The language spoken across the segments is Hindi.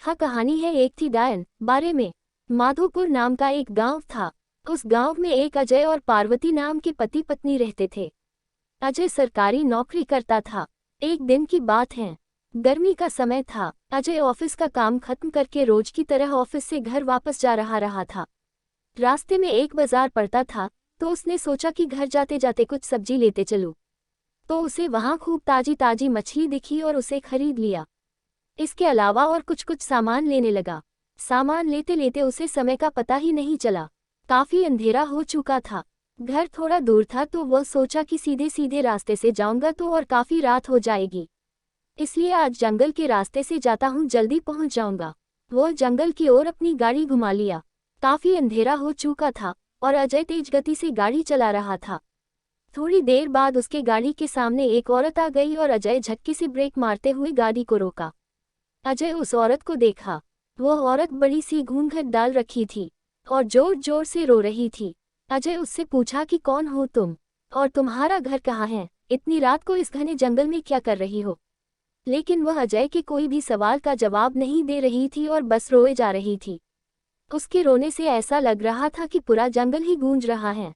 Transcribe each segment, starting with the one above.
कथा कहानी है एक थी डायन बारे में। माधोपुर नाम का एक गांव था। उस गांव में एक अजय और पार्वती नाम के पति पत्नी रहते थे। अजय सरकारी नौकरी करता था। एक दिन की बात है, गर्मी का समय था। अजय ऑफिस का काम खत्म करके रोज की तरह ऑफिस से घर वापस जा रहा था। रास्ते में एक बाजार पड़ता था, तो उसने सोचा कि घर जाते जाते कुछ सब्जी लेते चलूं। तो उसे वहां खूब ताजी ताजी मछली दिखी और उसे खरीद लिया। इसके अलावा और कुछ कुछ सामान लेने लगा। सामान लेते लेते उसे समय का पता ही नहीं चला। काफी अंधेरा हो चुका था। घर थोड़ा दूर था, तो वह सोचा कि सीधे सीधे रास्ते से जाऊंगा तो और काफी रात हो जाएगी, इसलिए आज जंगल के रास्ते से जाता हूँ, जल्दी पहुंच जाऊंगा। वह जंगल की ओर अपनी गाड़ी घुमा लिया। काफी अंधेरा हो चुका था और अजय तेज गति से गाड़ी चला रहा था। थोड़ी देर बाद उसके गाड़ी के सामने एक औरत आ गई और अजय झटके से ब्रेक मारते हुए गाड़ी को रोका। अजय उस औरत को देखा। वह औरत बड़ी सी घूंघट डाल रखी थी और जोर जोर से रो रही थी। अजय उससे पूछा कि कौन हो तुम और तुम्हारा घर कहाँ है, इतनी रात को इस घने जंगल में क्या कर रही हो। लेकिन वह अजय के कोई भी सवाल का जवाब नहीं दे रही थी और बस रोए जा रही थी। उसके रोने से ऐसा लग रहा था कि पूरा जंगल ही गूंज रहा है।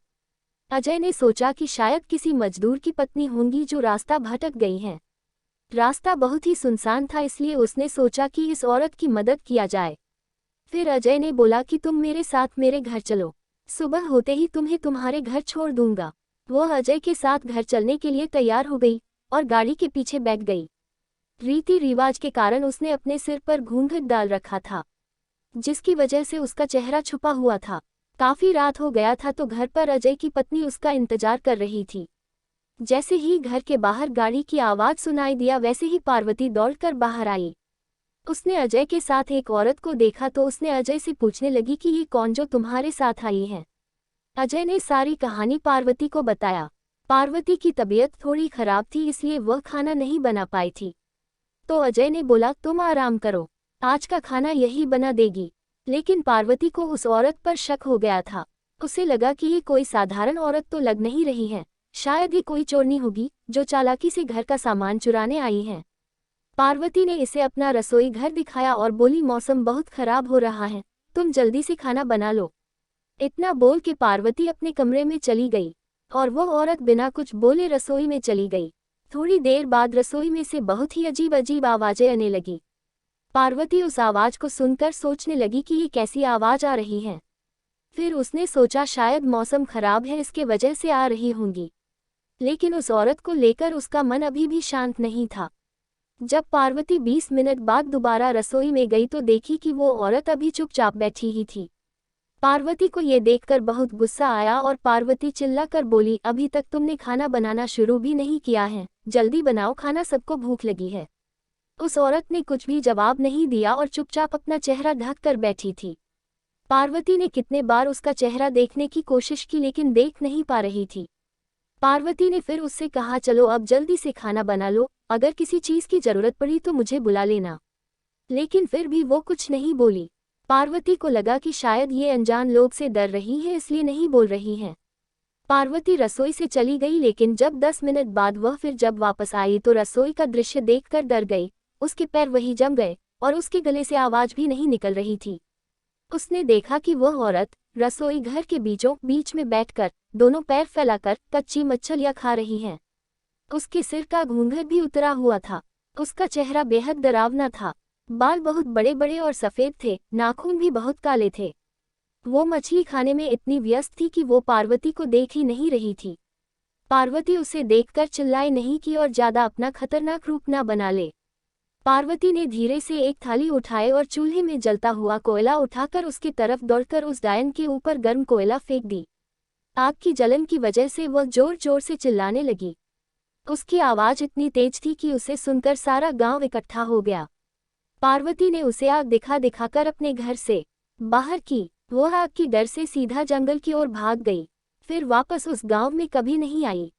अजय ने सोचा कि शायद किसी मजदूर की पत्नी होंगी जो रास्ता भटक गई हैं। रास्ता बहुत ही सुनसान था, इसलिए उसने सोचा कि इस औरत की मदद किया जाए। फिर अजय ने बोला कि तुम मेरे साथ मेरे घर चलो, सुबह होते ही तुम्हें तुम्हारे घर छोड़ दूंगा। वह अजय के साथ घर चलने के लिए तैयार हो गई और गाड़ी के पीछे बैठ गई। रीति रिवाज के कारण उसने अपने सिर पर घूंघट डाल रखा था, जिसकी वजह से उसका चेहरा छुपा हुआ था। काफी रात हो गया था, तो घर पर अजय की पत्नी उसका इंतजार कर रही थी। जैसे ही घर के बाहर गाड़ी की आवाज सुनाई दिया, वैसे ही पार्वती दौड़कर बाहर आई। उसने अजय के साथ एक औरत को देखा, तो उसने अजय से पूछने लगी कि ये कौन जो तुम्हारे साथ आई है। अजय ने सारी कहानी पार्वती को बताया। पार्वती की तबीयत थोड़ी खराब थी, इसलिए वह खाना नहीं बना पाई थी। तो अजय ने बोला तुम आराम करो, आज का खाना यही बना देगी। लेकिन पार्वती को उस औरत पर शक हो गया था। उसे लगा कि ये कोई साधारण औरत तो लग नहीं रही है, शायद ये कोई चोरनी होगी जो चालाकी से घर का सामान चुराने आई है। पार्वती ने इसे अपना रसोई घर दिखाया और बोली मौसम बहुत खराब हो रहा है, तुम जल्दी से खाना बना लो। इतना बोल के पार्वती अपने कमरे में चली गई और वह औरत बिना कुछ बोले रसोई में चली गई। थोड़ी देर बाद रसोई में से बहुत ही अजीब अजीब आवाजें आने लगी। पार्वती उस आवाज को सुनकर सोचने लगी कि ये कैसी आवाज आ रही है। फिर उसने सोचा शायद मौसम खराब है, इसके वजह से आ रही होंगी। लेकिन उस औरत को लेकर उसका मन अभी भी शांत नहीं था। जब पार्वती 20 मिनट बाद दोबारा रसोई में गई, तो देखी कि वो औरत अभी चुपचाप बैठी ही थी। पार्वती को ये देखकर बहुत गुस्सा आया और पार्वती चिल्लाकर बोली अभी तक तुमने खाना बनाना शुरू भी नहीं किया है, जल्दी बनाओ खाना, सबको भूख लगी है। उस औरत ने कुछ भी जवाब नहीं दिया और चुपचाप अपना चेहरा ढक कर बैठी थी। पार्वती ने कितने बार उसका चेहरा देखने की कोशिश की, लेकिन देख नहीं पा रही थी। पार्वती ने फिर उससे कहा चलो अब जल्दी से खाना बना लो, अगर किसी चीज की जरूरत पड़ी तो मुझे बुला लेना। लेकिन फिर भी वो कुछ नहीं बोली। पार्वती को लगा कि शायद ये अनजान लोग से डर रही है, इसलिए नहीं बोल रही है। पार्वती रसोई से चली गई, लेकिन जब 10 मिनट बाद वह फिर जब वापस आई तो रसोई का दृश्य देखकर डर गई। उसके पैर वहीं जम गए और उसके गले से आवाज भी नहीं निकल रही थी। उसने देखा कि वह औरत रसोई घर के बीचों बीच में बैठकर दोनों पैर फैलाकर कच्ची मछलियां खा रही है। उसके सिर का घूंघट भी उतरा हुआ था। उसका चेहरा बेहद डरावना था। बाल बहुत बड़े बड़े और सफेद थे, नाखून भी बहुत काले थे। वो मछली खाने में इतनी व्यस्त थी कि वो पार्वती को देख ही नहीं रही थी। पार्वती उसे देखकर चिल्लाई नहीं कि और ज्यादा अपना खतरनाक रूप ना बना ले। पार्वती ने धीरे से एक थाली उठाए और चूल्हे में जलता हुआ कोयला उठाकर उसकी तरफ दौड़कर उस डायन के ऊपर गर्म कोयला फेंक दी। आग की जलन की वजह से वह जोर जोर से चिल्लाने लगी। उसकी आवाज इतनी तेज थी कि उसे सुनकर सारा गांव इकट्ठा हो गया। पार्वती ने उसे आग दिखा दिखाकर अपने घर से बाहर की। वह आग की डर से सीधा जंगल की ओर भाग गई, फिर वापस उस गांव में कभी नहीं आई।